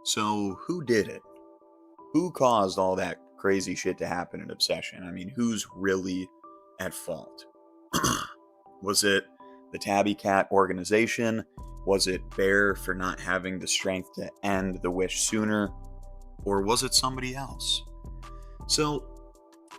So, who did it? Who caused all that crazy shit to happen in Obsession? I mean, who's really at fault? Was it the Tabby Cat organization? Was it Bear for not having the strength to end the wish sooner? Or was it somebody else? So,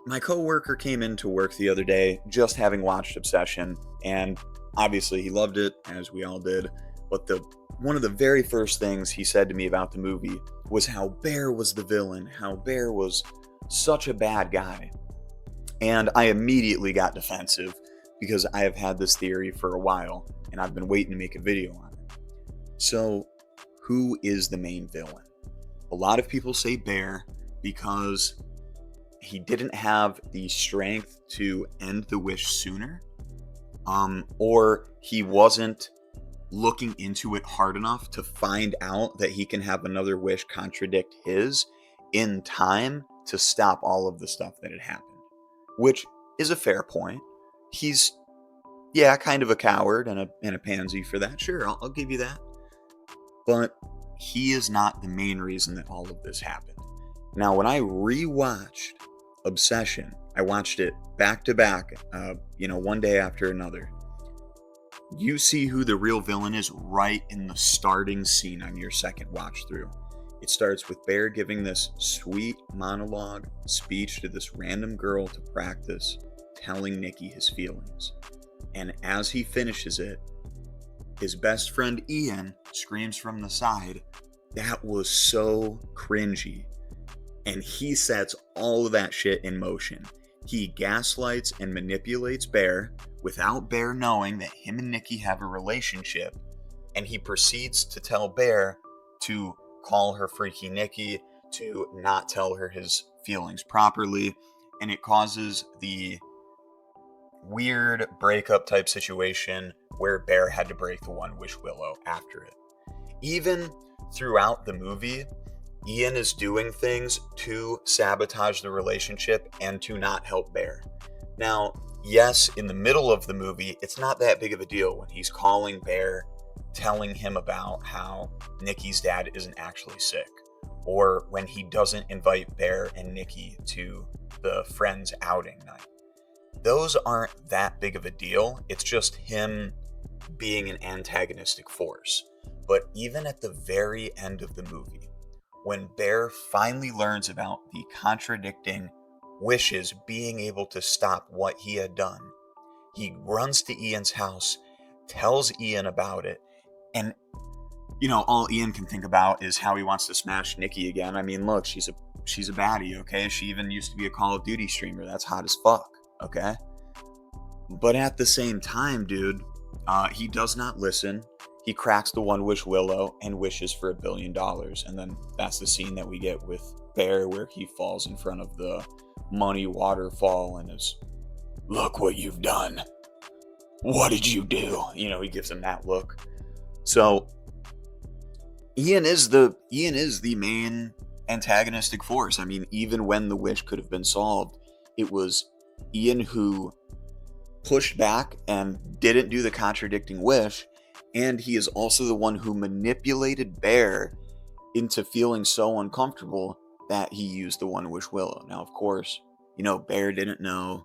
my coworker came into work the other day just having watched Obsession, and obviously he loved it, as we all did. But the one of the very first things he said to me about the movie was how Bear was the villain, how Bear was such a bad guy. And I immediately got defensive because I have had this theory for a while and I've been waiting to make a video on it. So, who is the main villain? A lot of people say Bear because he didn't have the strength to end the wish sooner, or he wasn't looking into it hard enough to find out that he can have another wish contradict his in time to stop all of the stuff that had happened. Which is a fair point. He's, yeah, kind of a coward and a pansy for that. Sure, I'll give you that. But he is not the main reason that all of this happened. Now, when I rewatched Obsession, I watched it back to back, one day after another. You see who the real villain is right in the starting scene on your second watch through. It starts with Bear giving this sweet monologue speech to this random girl to practice telling Nikki his feelings. And as he finishes it, his best friend Ian screams from the side, "That was so cringy." And he sets all of that shit in motion. He gaslights and manipulates Bear without Bear knowing that him and Nikki have a relationship. And he proceeds to tell Bear to call her Freaky Nikki, to not tell her his feelings properly. And it causes the weird breakup type situation where Bear had to break the One Wish Willow after it. Even throughout the movie, Ian is doing things to sabotage the relationship and to not help Bear. Now, yes, in the middle of the movie, it's not that big of a deal when he's calling Bear, telling him about how Nikki's dad isn't actually sick, or when he doesn't invite Bear and Nikki to the friends outing night. Those aren't that big of a deal. It's just him being an antagonistic force. But even at the very end of the movie, when Bear finally learns about the contradicting wishes being able to stop what he had done, he runs to Ian's house, tells Ian about it, and all Ian can think about is how he wants to smash Nikki again. I mean, look, she's a baddie, okay? She even used to be a Call of Duty streamer. That's hot as fuck, okay? But at the same time, dude, he does not listen. He cracks the One Wish Willow and wishes for $1 billion. And then that's the scene that we get with Bear where he falls in front of the money waterfall and is, "Look what you've done. What did you do?" He gives him that look. So Ian is the main antagonistic force. I mean, even when the wish could have been solved, it was Ian who pushed back and didn't do the contradicting wish. And he is also the one who manipulated Bear into feeling so uncomfortable that he used the One Wish Willow. Now, of course, Bear didn't know.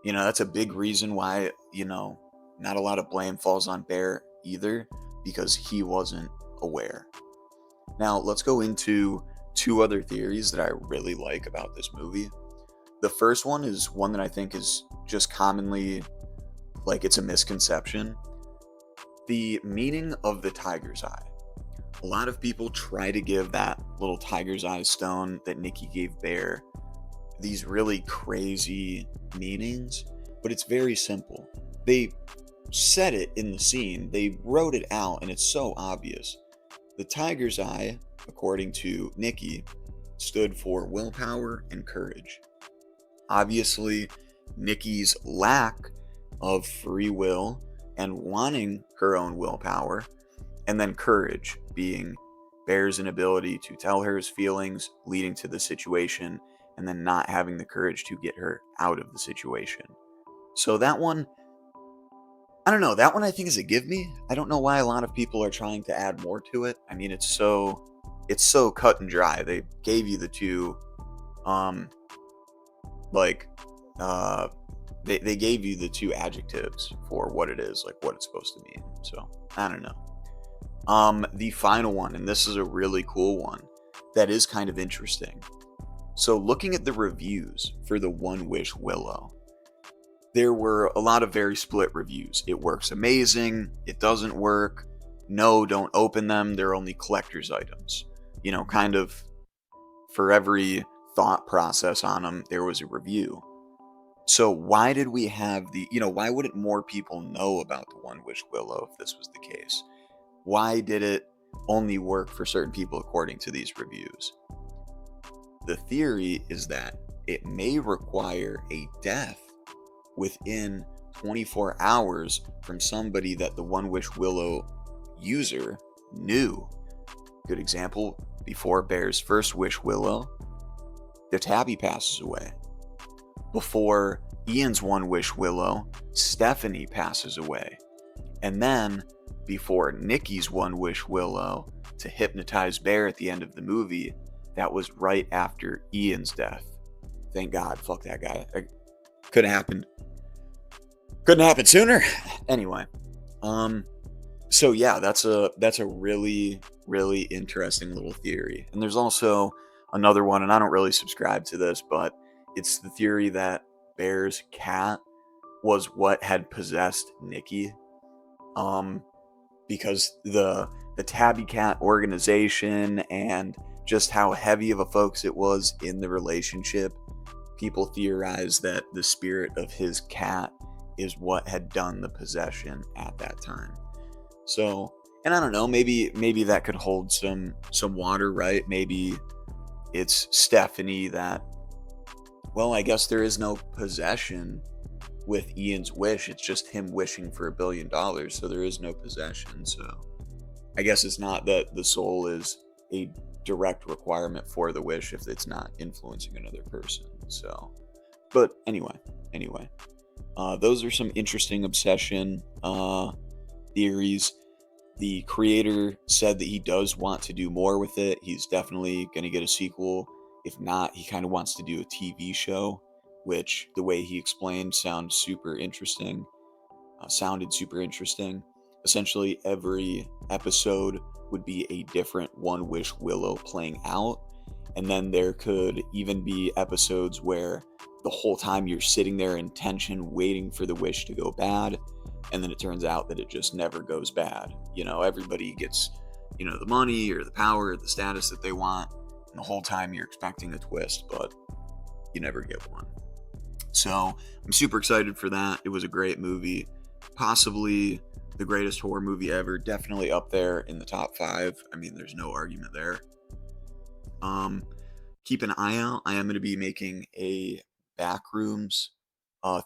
That's a big reason why, not a lot of blame falls on Bear either, because he wasn't aware. Now, let's go into two other theories that I really like about this movie. The first one is one that I think is just commonly, it's a misconception. The meaning of the tiger's eye. A lot of people try to give that little tiger's eye stone that Nikki gave Bear these really crazy meanings, but it's very simple. They said it in the scene, they wrote it out, and it's so obvious. The tiger's eye, according to Nikki, stood for willpower and courage. Obviously, Nikki's lack of free will and wanting her own willpower, and then courage being Bear's inability to tell her his feelings, leading to the situation, and then not having the courage to get her out of the situation. So that one, I don't know, I think is a give me. I don't know why a lot of people are trying to add more to it. I mean, it's so it's so cut and dry. They gave you the two, um, like, uh, they gave you the two adjectives for what it is, like what it's supposed to mean. So I don't know. The final one, and this is a really cool one that is kind of interesting. So looking at the reviews for the One Wish Willow, there were a lot of very split reviews. It works amazing. It doesn't work. No, don't open them. They're only collector's items. You know, kind of for every thought process on them, there was a review. So why did we have why wouldn't more people know about the One Wish Willow if this was the case? Why did it only work for certain people according to these reviews? The theory is that it may require a death within 24 hours from somebody that the One Wish Willow user knew. Good example, before Bear's first Wish Willow, the Tabby passes away. Before Ian's One Wish Willow, Stephanie passes away. And then, before Nikki's One Wish Willow to hypnotize Bear at the end of the movie, that was right after Ian's death. Thank God, fuck that guy. Couldn't happen. Couldn't happen sooner. Anyway, so yeah, that's a really, really interesting little theory. And there's also another one, and I don't really subscribe to this, but it's the theory that Bear's cat was what had possessed Nikki. Because the Tabby Cat organization and just how heavy of a focus it was in the relationship, people theorize that the spirit of his cat is what had done the possession at that time. So, and I don't know, maybe that could hold some water, right? Maybe it's Stephanie that, well, I guess there is no possession with Ian's wish. It's just him wishing for $1 billion, so there is no possession. So I guess it's not that the soul is a direct requirement for the wish if it's not influencing another person. So, but anyway, those are some interesting obsession theories. The creator said that he does want to do more with it. He's definitely going to get a sequel. If not, he kind of wants to do a TV show, which the way he explained sounded super interesting. Essentially, every episode would be a different One Wish Willow playing out. And then there could even be episodes where the whole time you're sitting there in tension waiting for the wish to go bad. And then it turns out that it just never goes bad. You know, everybody gets, the money or the power or the status that they want. And the whole time you're expecting a twist, but you never get one. So I'm super excited for that. It was a great movie. Possibly the greatest horror movie ever. Definitely up there in the top 5. I mean, there's no argument there. Keep an eye out. I am going to be making a Backrooms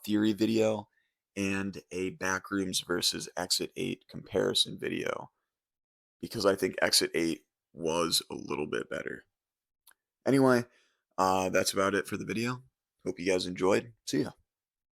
theory video and a Backrooms versus Exit 8 comparison video, because I think Exit 8 was a little bit better. Anyway, that's about it for the video. Hope you guys enjoyed. See ya.